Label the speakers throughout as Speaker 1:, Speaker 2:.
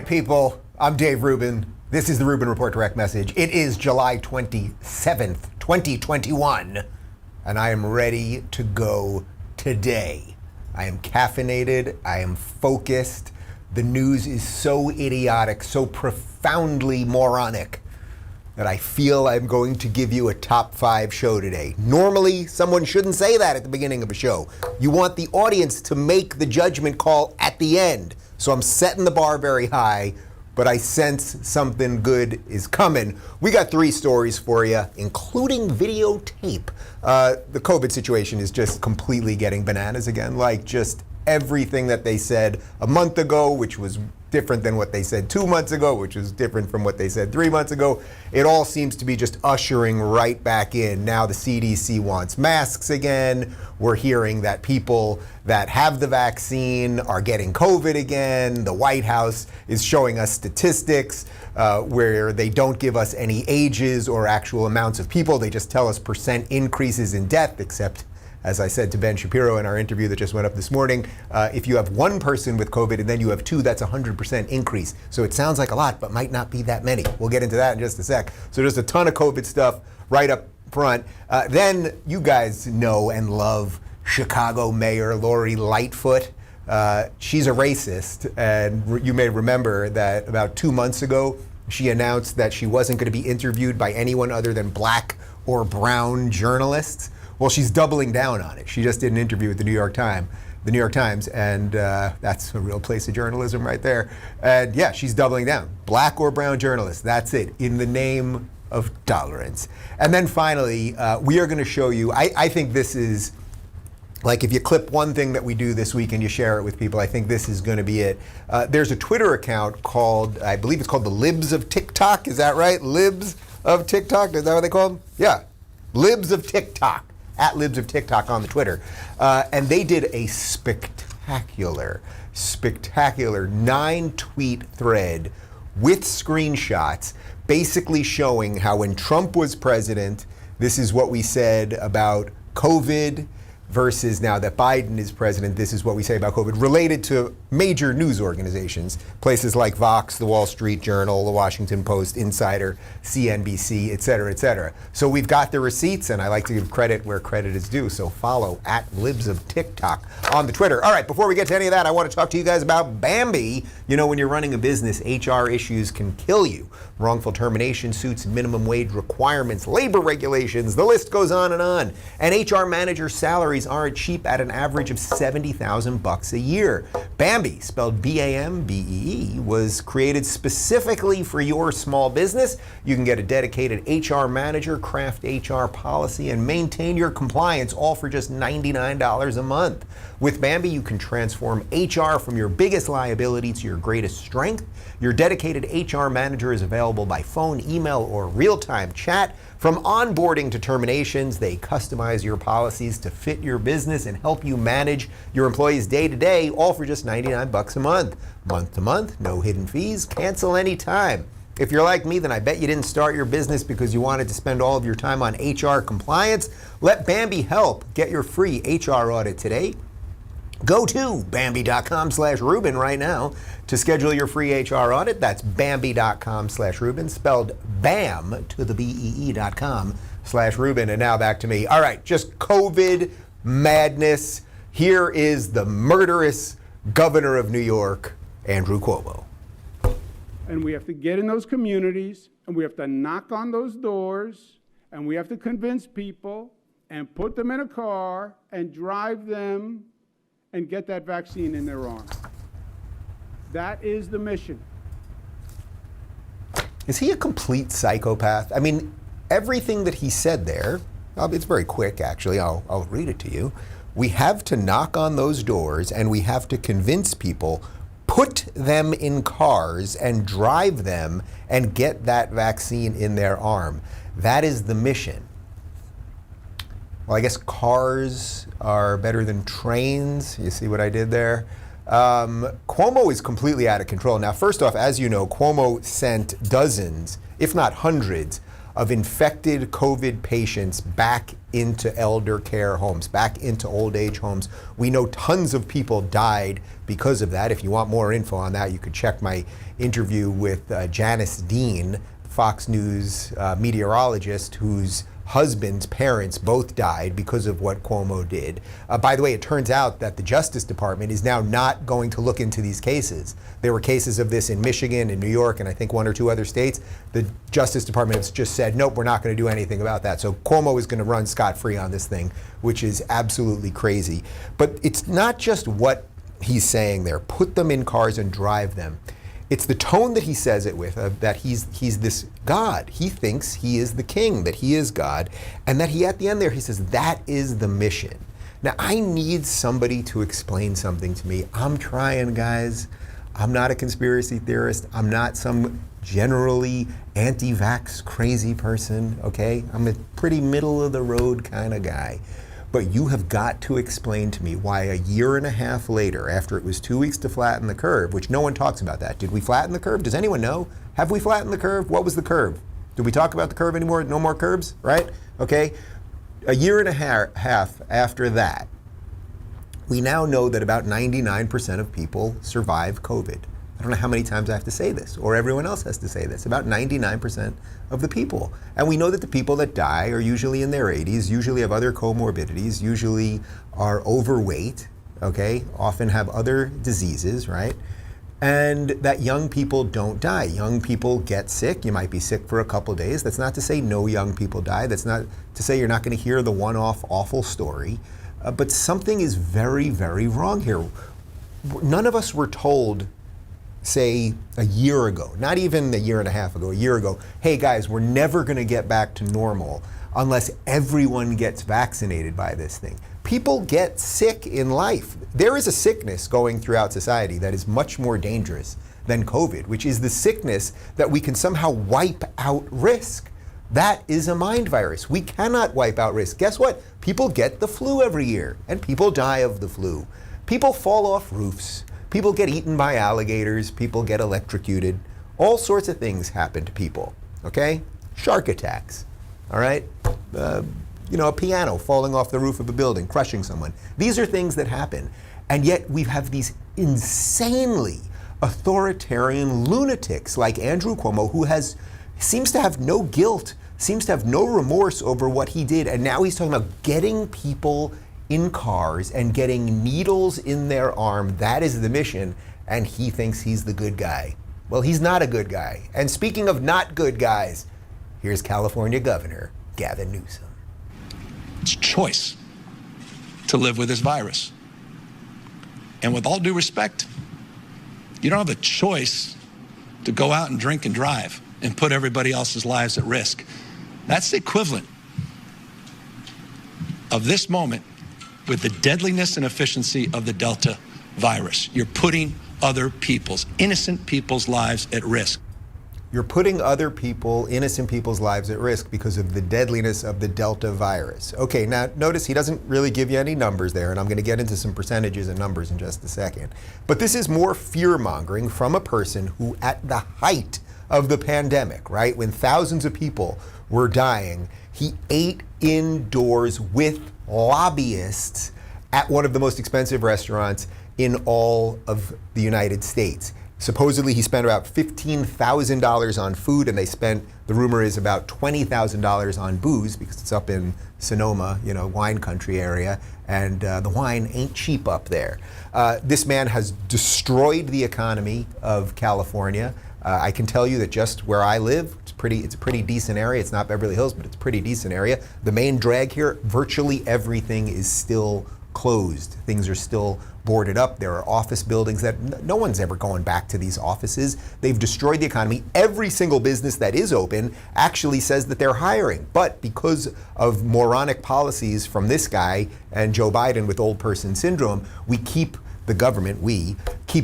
Speaker 1: people, I'm Dave Rubin. This is the Rubin Report Direct Message. It is July 27th, 2021, and I am ready to go today. I am caffeinated, I am focused. The news is so idiotic, so profoundly moronic, that I feel I'm going to give you a top 5 show today. Normally, someone shouldn't say that at the beginning of a show. You want the audience to make the judgment call at the end. So I'm setting the bar very high, but I sense something good is coming. We got 3 stories for you, including videotape. The COVID situation is just completely getting bananas again, like just everything that they said a month ago, which was different than what they said 2 months ago, which was different from what they said 3 months ago. It all seems to be just ushering right back in. Now the CDC wants masks again. We're hearing that people that have the vaccine are getting COVID again. The White House is showing us statistics where they don't give us any ages or actual amounts of people. They just tell us percent increases in death, except, as I said to Ben Shapiro in our interview that just went up this morning, if you have 1 person with COVID and then you have 2, that's 100% increase. So it sounds like a lot, but might not be that many. We'll get into that in just a sec. So there's a ton of COVID stuff right up front. Then you guys know and love Chicago Mayor Lori Lightfoot. She's a racist, and you may remember that about 2 months ago, she announced that she wasn't going to be interviewed by anyone other than black or brown journalists. Well, she's doubling down on it. She just did an interview with the New York Times, and that's a real place of journalism right there. And yeah, she's doubling down. Black or brown journalists, that's it, in the name of tolerance. And then finally, we are going to show you, I think this is, like, if you clip one thing that we do this week and you share it with people, I think this is going to be it. There's a Twitter account called, I believe it's called the Libs of TikTok. Is that right? Libs of TikTok? Is that what they call them? Yeah. Libs of TikTok. At Libs of TikTok on the Twitter. And they did a spectacular 9-tweet thread with screenshots basically showing how when Trump was president, this is what we said about COVID, versus now that Biden is president, this is what we say about COVID, related to major news organizations, places like Vox, the Wall Street Journal, the Washington Post, Insider, CNBC, et cetera, et cetera. So we've got the receipts, and I like to give credit where credit is due, so follow at Libs of TikTok on the Twitter. All right, before we get to any of that, I want to talk to you guys about Bambi. You know, when you're running a business, HR issues can kill you. Wrongful termination suits, minimum wage requirements, labor regulations, the list goes on. And HR managers' salaries aren't cheap at an average of $70,000 a year. Bambi, spelled B-A-M-B-E-E, was created specifically for your small business. You can get a dedicated HR manager, craft HR policy, and maintain your compliance, all for just $99 a month. With Bambi, you can transform HR from your biggest liability to your greatest strength. Your dedicated HR manager is available by phone, email, or real-time chat. From onboarding to terminations, they customize your policies to fit your business and help you manage your employees day to day, all for just $99 a month. Month to month, no hidden fees, cancel anytime. If you're like me, then I bet you didn't start your business because you wanted to spend all of your time on HR compliance. Let Bambi help. Get your free HR audit today. Go to Bambi.com/Rubin right now to schedule your free HR audit. That's Bambi.com/Rubin, spelled BAM to the BEE.com/Rubin. And now back to me. All right, just COVID madness. Here is the murderous governor of New York, Andrew Cuomo.
Speaker 2: And we have to get in those communities, and we have to knock on those doors, and we have to convince people and put them in a car and drive them and get that vaccine in their arm. That is the mission.
Speaker 1: Is he a complete psychopath? I mean, everything that he said there, it's very quick, actually. I'll read it to you. We have to knock on those doors, and we have to convince people, put them in cars and drive them and get that vaccine in their arm. That is the mission. Well, I guess cars are better than trains. You see what I did there? Cuomo is completely out of control. Now, first off, as you know, Cuomo sent dozens, if not hundreds, of infected COVID patients back into elder care homes, back into old age homes. We know tons of people died because of that. If you want more info on that, you could check my interview with Janice Dean, Fox News meteorologist, whose husband's parents both died because of what Cuomo did. By the way, it turns out that the Justice Department is now not going to look into these cases. There were cases of this in Michigan and New York and I think one or two other states. The Justice Department has just said, nope, we're not going to do anything about that. So Cuomo is going to run scot-free on this thing, which is absolutely crazy. But it's not just what he's saying there. Put them in cars and drive them. It's the tone that he says it with, that he's this God. He thinks he is the king, that he is God, and that he, at the end there, he says, that is the mission. Now, I need somebody to explain something to me. I'm trying, guys. I'm not a conspiracy theorist. I'm not some generally anti-vax crazy person, okay? I'm a pretty middle-of-the-road kind of guy. But you have got to explain to me why a year and a half later, after it was 2 weeks to flatten the curve, which no one talks about that. Did we flatten the curve? Does anyone know? Have we flattened the curve? What was the curve? Did we talk about the curve anymore? No more curves, right? Okay. A year and a half after that, we now know that about 99% of people survive COVID. I don't know how many times I have to say this, or everyone else has to say this, about 99% of the people. And we know that the people that die are usually in their 80s, usually have other comorbidities, usually are overweight, okay, often have other diseases, right? And that young people don't die. Young people get sick. You might be sick for a couple days. That's not to say no young people die. That's not to say you're not going to hear the one-off awful story. But something is very, very wrong here. None of us were told, say, a year ago, not even a year and a half ago, a year ago, hey guys, we're never going to get back to normal unless everyone gets vaccinated by this thing. People get sick in life. There is a sickness going throughout society that is much more dangerous than COVID, which is the sickness that we can somehow wipe out risk. That is a mind virus. We cannot wipe out risk. Guess what? People get the flu every year, and people die of the flu. People fall off roofs. People get eaten by alligators. People get electrocuted. All sorts of things happen to people, okay? Shark attacks, all right? A piano falling off the roof of a building, crushing someone. These are things that happen. And yet we have these insanely authoritarian lunatics like Andrew Cuomo, who seems to have no guilt, seems to have no remorse over what he did. And now he's talking about getting people in cars and getting needles in their arm. That is the mission. And he thinks he's the good guy. Well, he's not a good guy. And speaking of not good guys, here's California Governor Gavin Newsom.
Speaker 3: It's choice to live with this virus. And with all due respect, you don't have a choice to go out and drink and drive and put everybody else's lives at risk. That's the equivalent of this moment with the deadliness and efficiency of the Delta virus. You're putting other people's, innocent people's lives at risk.
Speaker 1: You're putting other people, innocent people's lives at risk because of the deadliness of the Delta virus. Okay, now notice he doesn't really give you any numbers there, and I'm going to get into some percentages and numbers in just a second. But this is more fear-mongering from a person who, at the height of the pandemic, right, when thousands of people were dying, he ate indoors with lobbyists at one of the most expensive restaurants in all of the United States. Supposedly he spent about $15,000 on food, and they spent, the rumor is, about $20,000 on booze because it's up in Sonoma, wine country area, and the wine ain't cheap up there. This man has destroyed the economy of California. I can tell you that just where I live, it's a pretty decent area. It's not Beverly Hills, but it's a pretty decent area. The main drag here, virtually everything is still closed. Things are still boarded up. There are office buildings that no one's ever going back to these offices. They've destroyed the economy. Every single business that is open actually says that they're hiring. But because of moronic policies from this guy and Joe Biden with old person syndrome, we keep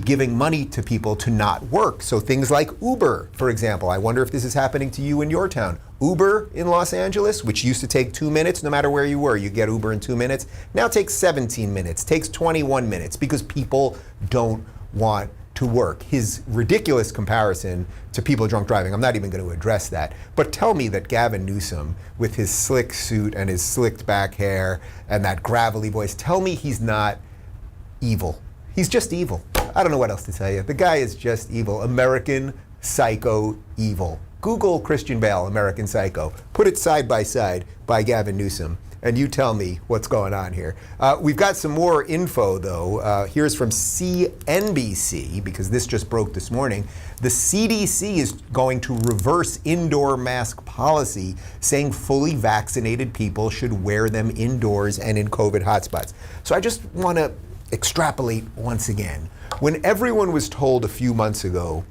Speaker 1: giving money to people to not work. So things like Uber, for example. I wonder if this is happening to you in your town. Uber in Los Angeles, which used to take 2 minutes, no matter where you were, you get Uber in 2 minutes, now takes 17 minutes, takes 21 minutes because people don't want to work. His ridiculous comparison to people drunk driving, I'm not even going to address that. But tell me that Gavin Newsom, with his slick suit and his slicked back hair and that gravelly voice, tell me he's not evil. He's just evil. I don't know what else to tell you. The guy is just evil. American Psycho evil. Google Christian Bale, American Psycho. Put it side by side by Gavin Newsom, and you tell me what's going on here. We've got some more info, though. Here's from CNBC, because this just broke this morning. The CDC is going to reverse indoor mask policy, saying fully vaccinated people should wear them indoors and in COVID hotspots. So I just want to extrapolate once again. When everyone was told a few months ago,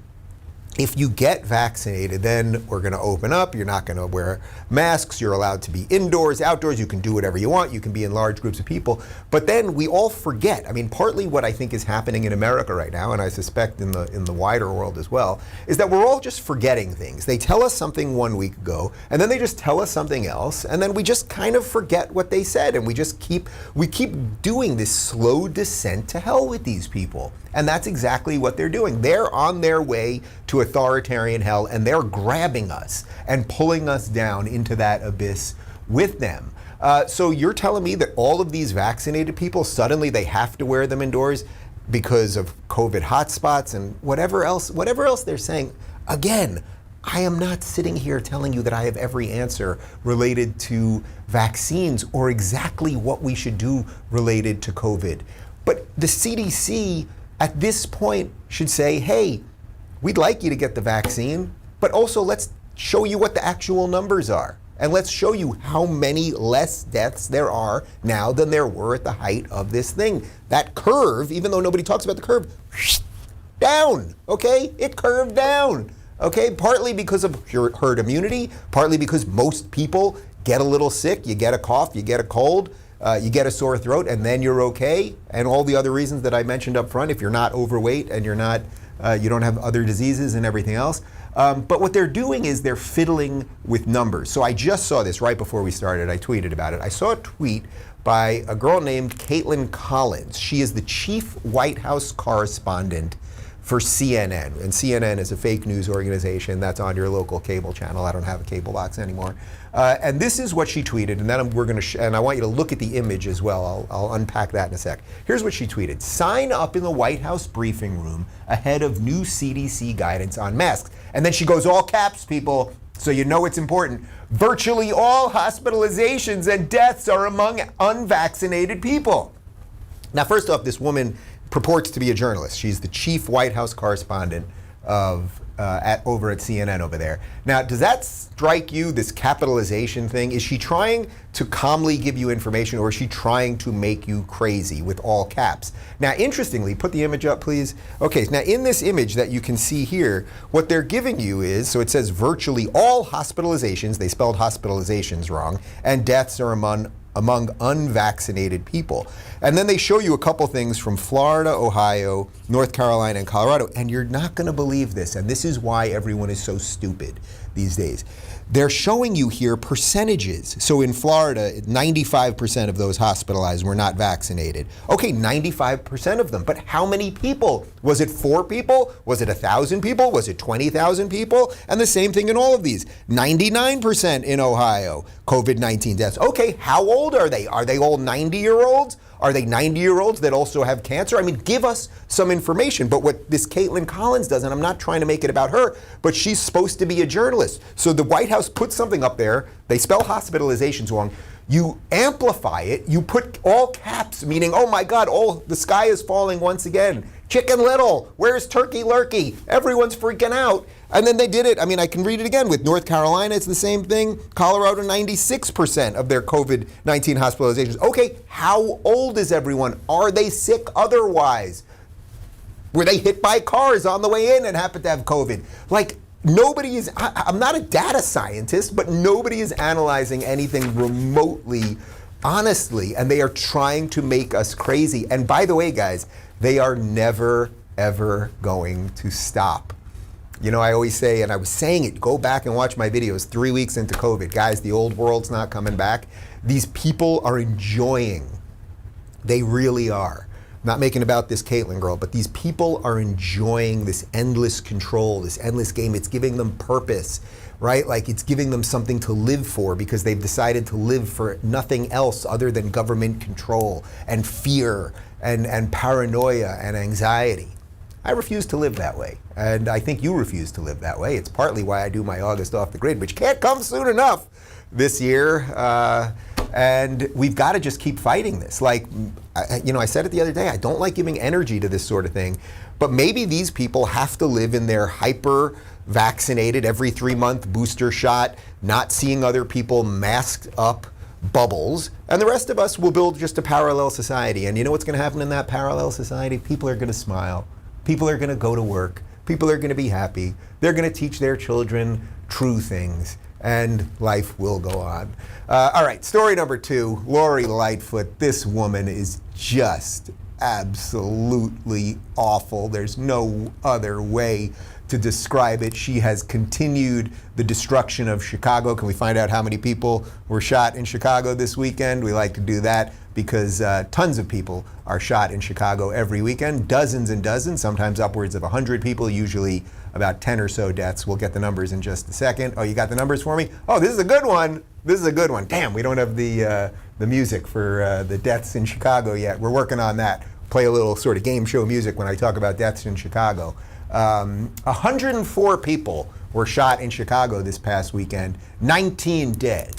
Speaker 1: if you get vaccinated, then we're going to open up. You're not going to wear masks. You're allowed to be indoors, outdoors. You can do whatever you want. You can be in large groups of people. But then we all forget. I mean, partly what I think is happening in America right now, and I suspect in the wider world as well, is that we're all just forgetting things. They tell us something 1 week ago, and then they just tell us something else, and then we just kind of forget what they said, and we keep doing this slow descent to hell with these people. And that's exactly what they're doing. They're on their way to authoritarian hell, and they're grabbing us and pulling us down into that abyss with them. So you're telling me that all of these vaccinated people, suddenly they have to wear them indoors because of COVID hotspots and whatever else they're saying. Again, I am not sitting here telling you that I have every answer related to vaccines or exactly what we should do related to COVID. But the CDC at this point should say, hey, we'd like you to get the vaccine, but also let's show you what the actual numbers are. And let's show you how many less deaths there are now than there were at the height of this thing. That curve, even though nobody talks about the curve, down, okay? It curved down, okay? Partly because of herd immunity, partly because most people get a little sick, you get a cough, you get a cold, you get a sore throat, and then you're okay. And all the other reasons that I mentioned up front, if you're not overweight and you're not, you don't have other diseases and everything else. But what they're doing is they're fiddling with numbers. So I just saw this right before we started. I tweeted about it. I saw a tweet by a girl named Caitlin Collins. She is the chief White House correspondent for CNN. And CNN is a fake news organization that's on your local cable channel. I don't have a cable box anymore. And this is what she tweeted, and then we're going to, and I want you to look at the image as well. I'll unpack that in a sec. Here's what she tweeted. Sign up in the White House briefing room ahead of new CDC guidance on masks. And then she goes, all caps, people, so you know it's important. Virtually all hospitalizations and deaths are among unvaccinated people. Now, first off, this woman purports to be a journalist. She's the chief White House correspondent of over at CNN over there. Now, does that strike you, this capitalization thing? Is she trying to calmly give you information, or is she trying to make you crazy with all caps? Now, interestingly, put the image up, please. Okay, now in this image that you can see here, what they're giving you is, so it says virtually all hospitalizations, they spelled hospitalizations wrong, and deaths are among unvaccinated people. And then they show you a couple things from Florida, Ohio, North Carolina, and Colorado, and you're not going to believe this, and this is why everyone is so stupid these days. They're showing you here percentages. So in Florida, 95% of those hospitalized were not vaccinated. Okay, 95% of them, but how many people? Was it 4 people? Was it 1,000 people? Was it 20,000 people? And the same thing in all of these. 99% in Ohio, COVID-19 deaths. Okay, how old are they? Are they all 90-year-olds? Are they 90-year-olds that also have cancer? I mean, give us some information. But what this Caitlin Collins does, and I'm not trying to make it about her, but she's supposed to be a journalist. So the White House puts something up there. They spell hospitalizations wrong. You amplify it. You put all caps, meaning, oh my God, the sky is falling once again. Chicken Little, where's Turkey Lurkey? Everyone's freaking out. And then they did it. I mean, I can read it again with North Carolina. It's the same thing. Colorado, 96% of their COVID-19 hospitalizations. Okay, how old is everyone? Are they sick otherwise? Were they hit by cars on the way in and happened to have COVID? Like, nobody is, I'm not a data scientist, but nobody is analyzing anything remotely honestly, and they are trying to make us crazy. And by the way, guys, they are never, ever going to stop. You know, I always say, and I was saying it, go back and watch my videos 3 weeks into COVID. Guys, the old world's not coming back. These people are enjoying. They really are. not making about this Caitlyn girl, but these people are enjoying this endless control, this endless game. It's giving them purpose, right? Like it's giving them something to live for because they've decided to live for nothing else other than government control and fear and paranoia and anxiety. I refuse to live that way. And I think you refuse to live that way. It's partly why I do my August Off the Grid, which can't come soon enough this year. And we've got to just keep fighting this. Like, I said it the other day, I don't like giving energy to this sort of thing, but maybe these people have to live in their hyper vaccinated every 3-month booster shot, not seeing other people masked up bubbles, and the rest of us will build just a parallel society. And you know what's going to happen in that parallel society? People are going to smile. People are going to go to work. People are going to be happy. They're going to teach their children true things, and life will go on. All right, story number 2, Lori Lightfoot. This woman is just absolutely awful. There's no other way to describe it. She has continued the destruction of Chicago. Can we find out how many people were shot in Chicago this weekend? We like to do that because tons of people are shot in Chicago every weekend, dozens and dozens, sometimes upwards of 100 people, usually about 10 or so deaths. We'll get the numbers in just a second. Oh, you got the numbers for me? Oh, this is a good one. This is a good one. Damn, we don't have the music for the deaths in Chicago yet. We're working on that. Play a little sort of game show music when I talk about deaths in Chicago. 104 people were shot in Chicago this past weekend, 19 dead.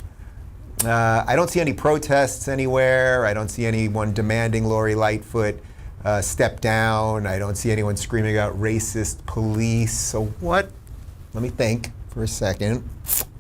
Speaker 1: I don't see any protests anywhere. I don't see anyone demanding Lori Lightfoot step down. I don't see anyone screaming out racist police. So what, let me think for a second,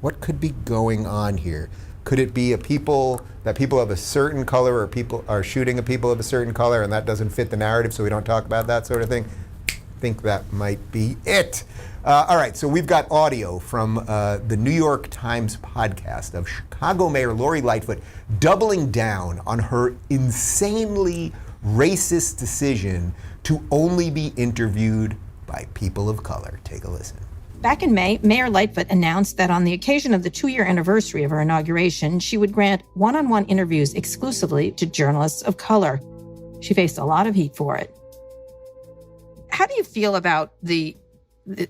Speaker 1: what could be going on here? Could it be people of a certain color or people are shooting at people of a certain color and that doesn't fit the narrative, so we don't talk about that sort of thing? I think that might be it. All right, so we've got audio from the New York Times podcast of Chicago Mayor Lori Lightfoot doubling down on her insanely racist decision to only be interviewed by people of color. Take a listen.
Speaker 4: Back in May, Mayor Lightfoot announced that on the occasion of the 2-year anniversary of her inauguration, she would grant one-on-one interviews exclusively to journalists of color. She faced a lot of heat for it. How do you feel about the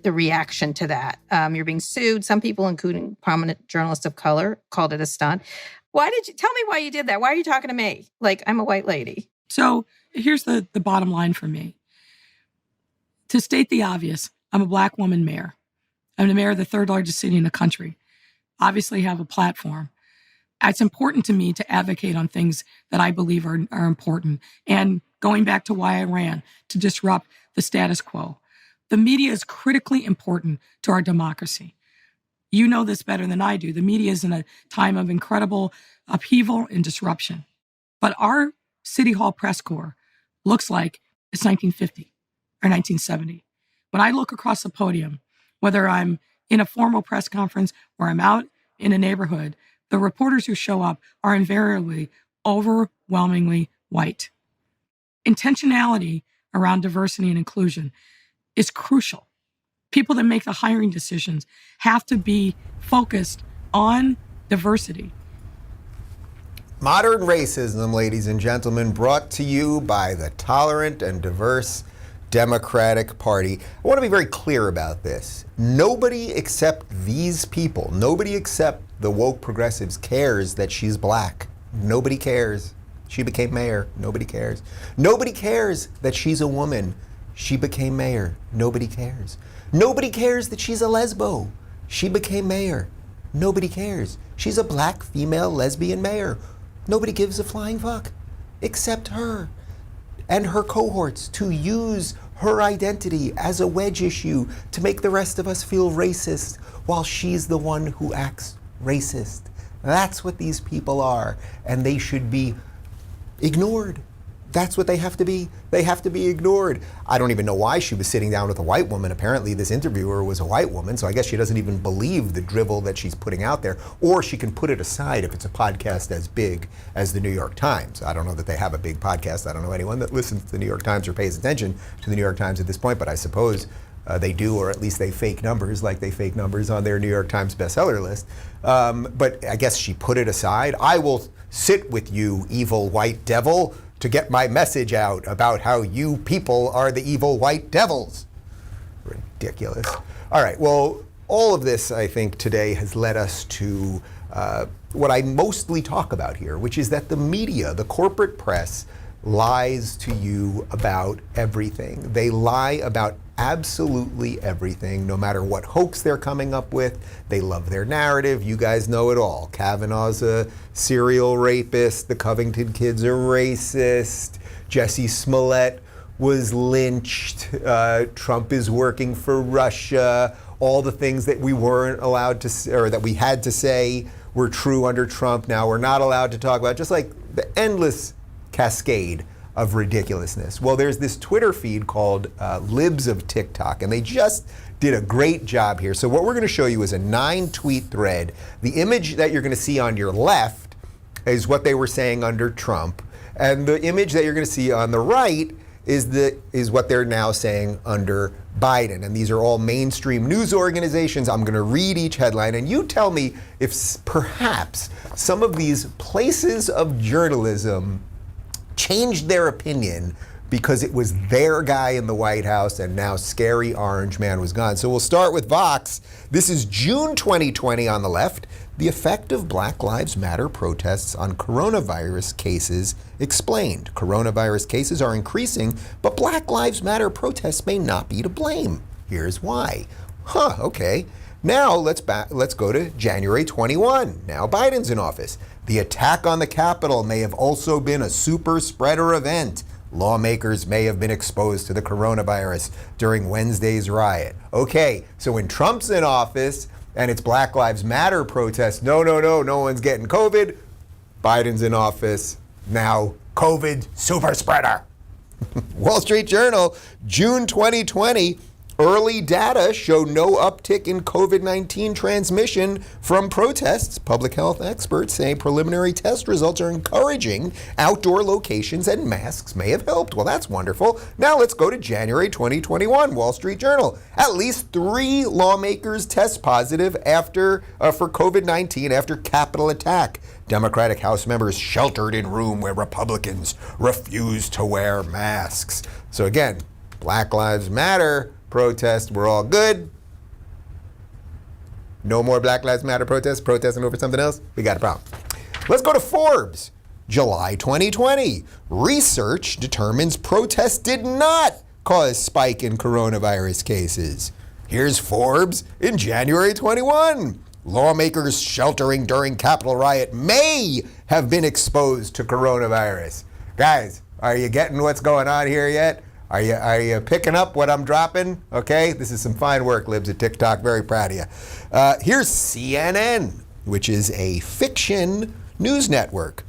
Speaker 4: reaction to that? You're being sued. Some people, including prominent journalists of color, called it a stunt. Tell me why you did that? Why are you talking to me? Like, I'm a white lady.
Speaker 5: So here's the bottom line for me. To state the obvious, I'm a Black woman mayor. I'm the mayor of the 3rd largest city in the country. Obviously have a platform. It's important to me to advocate on things that I believe are important. And going back to why I ran, to disrupt the status quo. The media is critically important to our democracy. You know this better than I do. The media is in a time of incredible upheaval and disruption. But our City Hall press corps looks like it's 1950 or 1970. When I look across the podium, whether I'm in a formal press conference or I'm out in a neighborhood, the reporters who show up are invariably overwhelmingly white. Intentionality around diversity and inclusion is crucial. People that make the hiring decisions have to be focused on diversity.
Speaker 1: Modern racism, ladies and gentlemen, brought to you by the tolerant and diverse Democratic Party. I want to be very clear about this. Nobody except these people, nobody except the woke progressives cares that she's black. Nobody cares. She became mayor. Nobody cares. Nobody cares that she's a woman. She became mayor. Nobody cares. Nobody cares that she's a lesbo. She became mayor. Nobody cares. She's a black female lesbian mayor. Nobody gives a flying fuck except her and her cohorts to use her identity as a wedge issue to make the rest of us feel racist while she's the one who acts racist. That's what these people are, and they should be ignored. That's what they have to be. They have to be ignored. I don't even know why she was sitting down with a white woman. Apparently this interviewer was a white woman, so I guess she doesn't even believe the drivel that she's putting out there, or she can put it aside if it's a podcast as big as the New York Times. I don't know that they have a big podcast. I don't know anyone that listens to the New York Times or pays attention to the New York Times at this point, but I suppose they do, or at least they fake numbers like they fake numbers on their New York Times bestseller list. But I guess she put it aside. I will sit with you, evil white devil. to get my message out about how you people are the evil white devils. Ridiculous. All right, well, all of this, I think, today has led us to what I mostly talk about here, which is that the media, the corporate press, lies to you about everything. They lie about absolutely everything, no matter what hoax they're coming up with. They love their narrative. You guys know it all. Kavanaugh's a serial rapist. The Covington kids are racist. Jussie Smollett was lynched. Trump is working for Russia. All the things that we weren't allowed to, or that we had to say were true under Trump, now we're not allowed to talk about, just like the endless cascade of ridiculousness. Well, there's this Twitter feed called Libs of TikTok, and they just did a great job here. So what we're going to show you is a 9-tweet thread. The image that you're going to see on your left is what they were saying under Trump, and the image that you're going to see on the right is what they're now saying under Biden. And these are all mainstream news organizations. I'm going to read each headline, and you tell me if perhaps some of these places of journalism changed their opinion because it was their guy in the White House and now scary orange man was gone. So we'll start with Vox. This is June 2020 on the left. The effect of Black Lives Matter protests on coronavirus cases explained. Coronavirus cases are increasing, but Black Lives Matter protests may not be to blame. Here's why. Okay. Now let's go to January 21. Now Biden's in office. The attack on the Capitol may have also been a super spreader event. Lawmakers may have been exposed to the coronavirus during Wednesday's riot. Okay, so when Trump's in office and it's Black Lives Matter protests, no one's getting COVID. Biden's in office, now COVID super spreader. Wall Street Journal, June 2020, early data show no uptick in COVID-19 transmission from protests. Public health experts say preliminary test results are encouraging. Outdoor locations and masks may have helped. Well, that's wonderful. Now let's go to January 2021, Wall Street Journal. At least 3 lawmakers test positive for COVID-19 after Capitol attack. Democratic House members sheltered in room where Republicans refused to wear masks. So again, Black Lives Matter protest, we're all good. No more Black Lives Matter protests, protesting over something else. We got a problem. Let's go to Forbes. July 2020. Research determines protests did not cause spike in coronavirus cases. Here's Forbes in January 21. Lawmakers sheltering during Capitol riot may have been exposed to coronavirus. Guys, are you getting what's going on here yet? Are you picking up what I'm dropping? Okay, this is some fine work, Libs at TikTok. Very proud of you. Here's CNN, which is a fiction news network.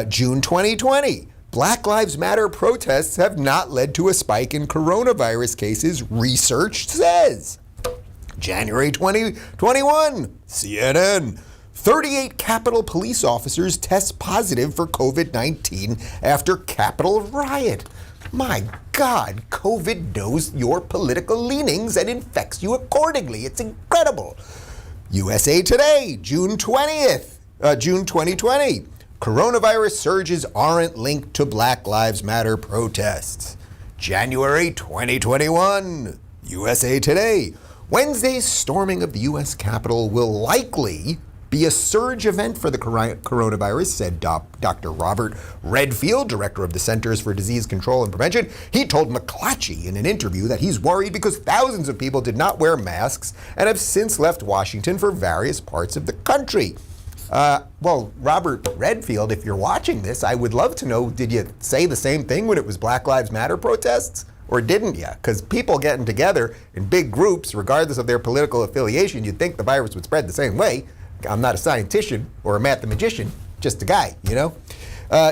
Speaker 1: June 2020. Black Lives Matter protests have not led to a spike in coronavirus cases, research says. January 2021. CNN. 38 Capitol police officers test positive for COVID-19 after Capitol riot. My God, COVID knows your political leanings and infects you accordingly. It's incredible. USA Today, June 2020. Coronavirus surges aren't linked to Black Lives Matter protests. January 2021, USA Today. Wednesday's storming of the U.S. Capitol will likely be a surge event for the coronavirus, said Dr. Robert Redfield, director of the Centers for Disease Control and Prevention. He told McClatchy in an interview that he's worried because thousands of people did not wear masks and have since left Washington for various parts of the country. Well, Robert Redfield, if you're watching this, I would love to know, did you say the same thing when it was Black Lives Matter protests? Or didn't you? Because people getting together in big groups, regardless of their political affiliation, you'd think the virus would spread the same way. I'm not a scientician or a mathematician, just a guy, you know?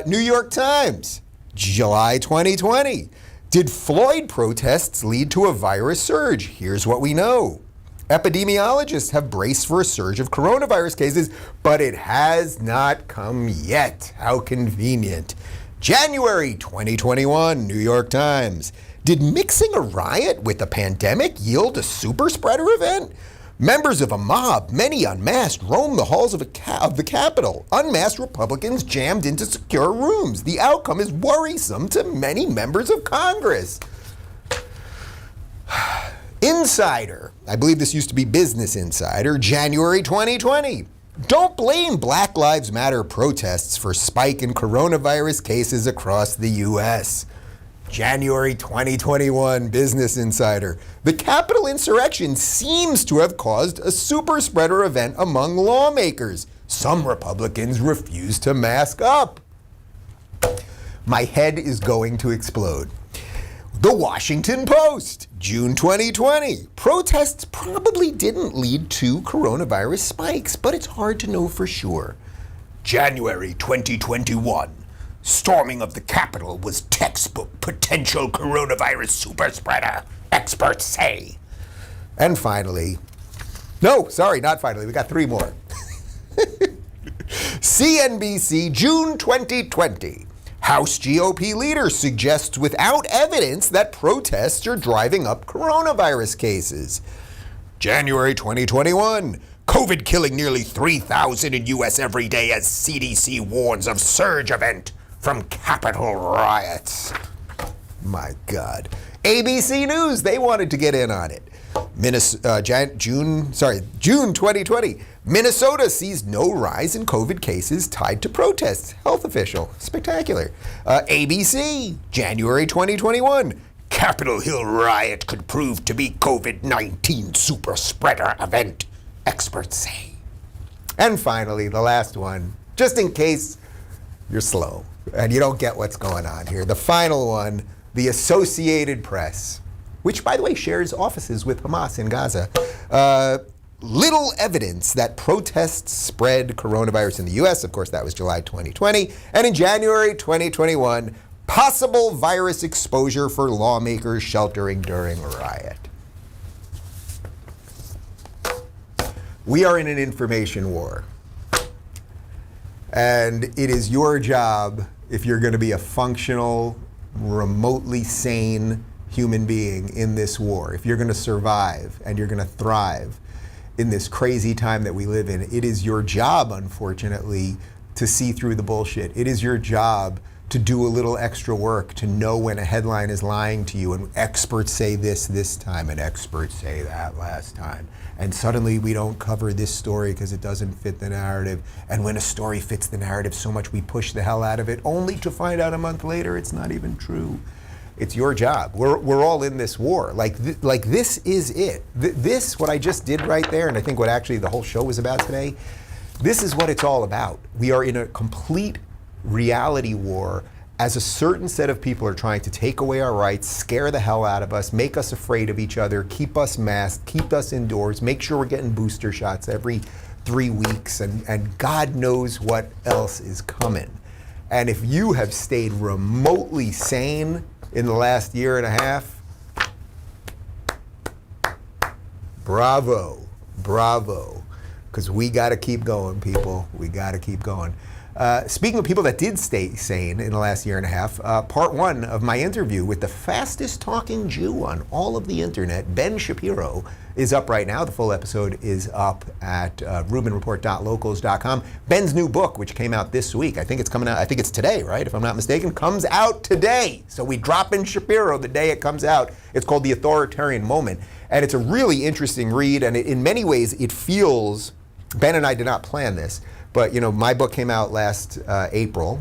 Speaker 1: New York Times, July 2020. Did Floyd protests lead to a virus surge? Here's what we know. Epidemiologists have braced for a surge of coronavirus cases, but it has not come yet. How convenient. January 2021, New York Times. Did mixing a riot with a pandemic yield a super spreader event? Members of a mob, many unmasked, roam the halls of the Capitol. Unmasked Republicans jammed into secure rooms. The outcome is worrisome to many members of Congress. Insider, I believe this used to be Business Insider, January 2020. Don't blame Black Lives Matter protests for spike in coronavirus cases across the U.S. January 2021, Business Insider. The Capitol insurrection seems to have caused a super spreader event among lawmakers. Some Republicans refuse to mask up. My head is going to explode. The Washington Post, June 2020. Protests probably didn't lead to coronavirus spikes, but it's hard to know for sure. January 2021. Storming of the Capitol was textbook potential coronavirus super spreader, experts say. And finally, no, sorry, not finally, we got three more. CNBC, June 2020. House GOP leader suggests without evidence that protests are driving up coronavirus cases. January 2021. COVID killing nearly 3,000 in U.S. every day as CDC warns of surge event from Capitol riots. My God. ABC News, they wanted to get in on it. June 2020. Minnesota sees no rise in COVID cases tied to protests. Health official. Spectacular. ABC, January 2021. Capitol Hill riot could prove to be COVID-19 super spreader event, experts say. And finally, the last one, just in case you're slow and you don't get what's going on here. The final one, the Associated Press, which, by the way, shares offices with Hamas in Gaza. Little evidence that protests spread coronavirus in the U.S. Of course, that was July 2020. And in January 2021, possible virus exposure for lawmakers sheltering during riot. We are in an information war. And it is your job, if you're going to be a functional, remotely sane human being in this war, if you're going to survive and you're going to thrive in this crazy time that we live in, it is your job, unfortunately, to see through the bullshit. It is your job to do a little extra work, to know when a headline is lying to you and experts say this time and experts say that last time. And suddenly we don't cover this story because it doesn't fit the narrative. And when a story fits the narrative so much, we push the hell out of it, only to find out a month later it's not even true. It's your job. We're all in this war. Like this is it. This, what I just did right there, and I think what actually the whole show was about today, this is what it's all about. We are in a complete reality war as a certain set of people are trying to take away our rights, scare the hell out of us, make us afraid of each other, keep us masked, keep us indoors, make sure we're getting booster shots every 3 weeks, and God knows what else is coming. And if you have stayed remotely sane in the last year and a half, bravo, because we got to keep going, people. We got to keep going. Speaking of people that did stay sane in the last year and a half, part one of my interview with the fastest talking Jew on all of the internet, Ben Shapiro, is up right now. The full episode is up at rubinreport.locals.com. Ben's new book, which came out this week, I think it's coming out, I think it's today, right? If I'm not mistaken, comes out today. So we drop in Shapiro the day it comes out. It's called The Authoritarian Moment. And it's a really interesting read. And in many ways, it feels, Ben and I did not plan this, but you know, my book came out last April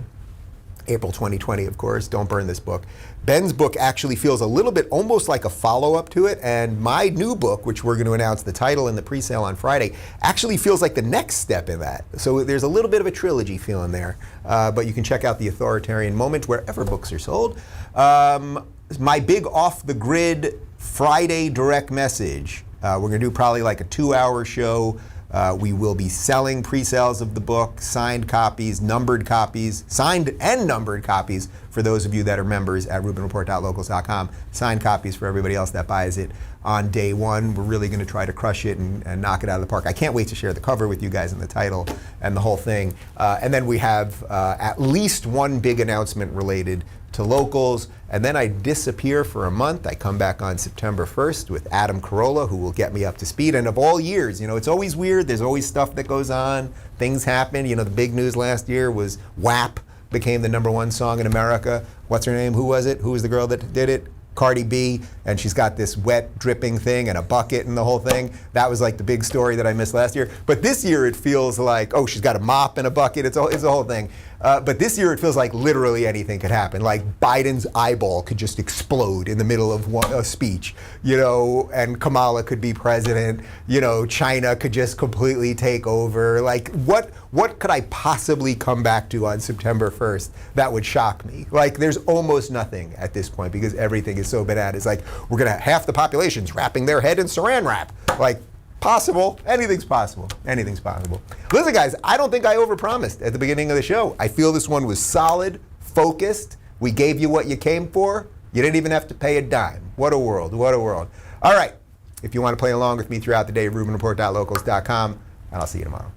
Speaker 1: 2020, of course. Don't burn this book. Ben's book actually feels a little bit almost like a follow-up to it, and my new book, which we're going to announce the title and the pre-sale on Friday, actually feels like the next step in that. So there's a little bit of a trilogy feeling there, but you can check out The Authoritarian Moment wherever books are sold. My big off-the-grid Friday direct message. We're going to do probably like a 2-hour show. We will be selling pre-sales of the book, signed copies, numbered copies, signed and numbered copies for those of you that are members at rubinreport.locals.com, signed copies for everybody else that buys it on day one. We're really going to try to crush it and knock it out of the park. I can't wait to share the cover with you guys and the title and the whole thing. And then we have at least one big announcement related to locals, And then I disappear for a month. I come back on September 1st with Adam Carolla, who will get me up to speed. And of all years, it's always weird. There's always stuff that goes on. Things happen. The big news last year was WAP became the #1 song in America. What's her name? Who was it? Who was the girl that did it? Cardi B, and she's got this wet dripping thing and a bucket and the whole thing. That was like the big story that I missed last year. But this year it feels like, oh, she's got a mop and a bucket. It's a whole thing. But this year it feels like literally anything could happen. Like Biden's eyeball could just explode in the middle of a speech, and Kamala could be president. China could just completely take over. Like what could I possibly come back to on September 1st that would shock me? Like there's almost nothing at this point because everything is so bananas. Like we're gonna half the population's wrapping their head in saran wrap. Like possible. Anything's possible. Anything's possible. Listen, guys, I don't think I overpromised at the beginning of the show. I feel this one was solid, focused. We gave you what you came for. You didn't even have to pay a dime. What a world. What a world. All right. If you want to play along with me throughout the day, RubinReport.locals.com, and I'll see you tomorrow.